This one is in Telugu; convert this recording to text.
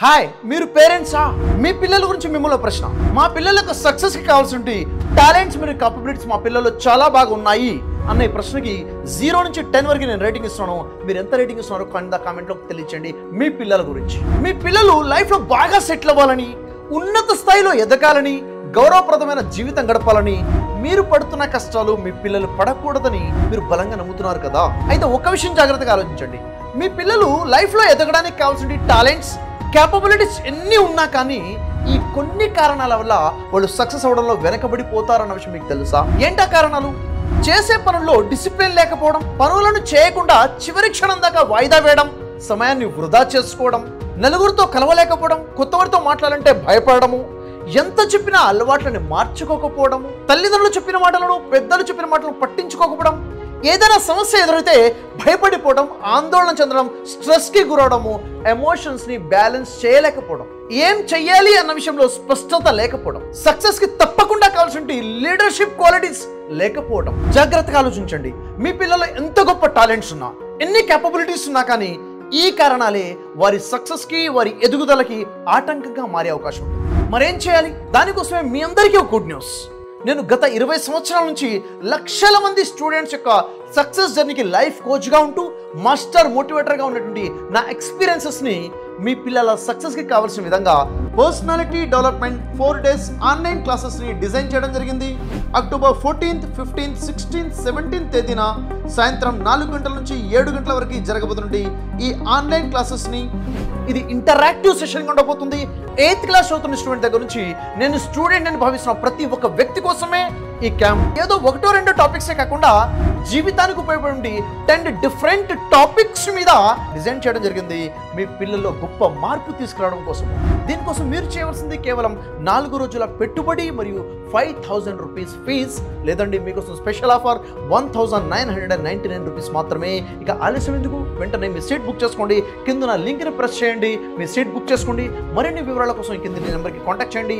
హాయ్, మీరు పేరెంట్సా? మీ పిల్లల గురించి మిమ్మల్ని ప్రశ్న. మా పిల్లలకు సక్సెస్కి కావాల్సిన టాలెంట్స్ మరియు కాపబిలిటీస్ మా పిల్లలు చాలా బాగా ఉన్నాయి అన్న ఈ ప్రశ్నకి 0 నుంచి 10 వరకు నేను రేటింగ్ ఇస్తున్నాను. మీరు ఎంత రేటింగ్ ఇస్తున్నారో కింద కామెంట్లో తెలియచేయండి. మీ పిల్లల గురించి, మీ పిల్లలు లైఫ్లో బాగా సెటిల్ అవ్వాలని, ఉన్నత స్థాయిలో ఎదగాలని, గౌరవప్రదమైన జీవితం గడపాలని, మీరు పడుతున్న కష్టాలు మీ పిల్లలు పడకూడదని మీరు బలంగా నమ్ముతున్నారు కదా. అయితే ఒక విషయం జాగ్రత్తగా ఆలోచించండి. మీ పిల్లలు లైఫ్లో ఎదగడానికి కావాల్సిన టాలెంట్స్, క్యాపబిలిటీస్ ఎన్ని ఉన్నా కానీ ఈ కొన్ని కారణాల వల్ల వాళ్ళు సక్సెస్ అవడంలో వెనకబడిపోతారన్న విషయం మీకు తెలుసా? ఏంటా కారణాలు? చేసే పనుల్లో డిసిప్లిన్ లేకపోవడం, పనులను చేయకుండా చివరి క్షణం దాకా వాయిదా వేయడం, సమయాన్ని వృధా చేసుకోవడం, నలుగురితో కలవలేకపోవడం, కొత్తవారితో మాట్లాడాలంటే భయపడము, ఎంత చెప్పినా అలవాట్లని మార్చుకోకపోవడము, తల్లిదండ్రులు చెప్పిన మాటలను, పెద్దలు చెప్పిన మాటలను పట్టించుకోకపోవడం, ఏదైనా సమస్య ఎదురైతే భయపడిపోవడం, ఆందోళన చెందడం, స్ట్రెస్కి గురవడము, ఎమోషన్స్ని బ్యాలెన్స్ చేయలేకపోవడం, ఏం చెయ్యాలి అన్న విషయంలో స్పష్టత లేకపోవడం, సక్సెస్కి తప్పకుండా కావాల్సిన లీడర్షిప్ క్వాలిటీస్ లేకపోవడం. జాగ్రత్తగా ఆలోచించండి. మీ పిల్లలు ఎంత గొప్ప టాలెంట్స్ ఉన్నా, ఎన్ని క్యాపబిలిటీస్ ఉన్నా కానీ ఈ కారణాలే వారి సక్సెస్కి, వారి ఎదుగుదలకి ఆటంకంగా మారే అవకాశం ఉంది. మరేం చేయాలి? దానికోసమే మీ అందరికీ ఒక గుడ్ న్యూస్. నేను గత 20 సంవత్సరాల నుంచి లక్షల మంది స్టూడెంట్స్ యొక్క సక్సెస్ జర్నీకి లైఫ్ కోచ్గా ఉంటూ, మాస్టర్ మోటివేటర్గా ఉన్నటువంటి నా ఎక్స్పీరియన్సెస్ని మీ పిల్లల సక్సెస్కి కావాల్సిన విధంగా పర్సనాలిటీ డెవలప్మెంట్ 4 days ఆన్లైన్ క్లాసెస్ని డిజైన్ చేయడం జరిగింది. October 14th, 15th, 16th, 17th తేదీన సాయంత్రం 4 గంటల నుంచి 7 గంటల వరకు జరగబోతుంది ఈ ఆన్లైన్ క్లాసెస్ని. ఇది ఇంటరాక్టివ్ సెషన్గా ఉండబోతుంది. 8th క్లాస్ చదువుతున్న స్టూడెంట్ దగ్గర నుంచి నేను స్టూడెంట్ అని భావిస్తున్న ప్రతి ఒక్క వ్యక్తి కోసమే ఈ క్యాంప్. ఏదో 1-2 టాపిక్సే కాకుండా జీవితానికి ఉపయోగపడే 10 డిఫరెంట్ టాపిక్స్ మీద డిజైన్ చేయడం జరిగింది మీ పిల్లల్లో గొప్ప మార్పు తీసుకురావడం కోసం. దీనికోసం మీరు చేయవలసింది కేవలం 4 రోజుల పెట్టుబడి మరియు 5,000 రూపీస్ ఫీజ్. లేదండి, మీకోసం స్పెషల్ ఆఫర్ 1,999 రూపీస్ మాత్రమే. ఇక ఆలస్యం ఎందుకు? వెంటనే మీ సీట్ బుక్ చేసుకోండి. కింద నా లింక్ని ప్రెస్ చేయండి, మీ సీట్ బుక్ చేసుకోండి. మరిన్ని వివరాల కోసం కింద నెంబర్కి కాంటాక్ట్ చేయండి.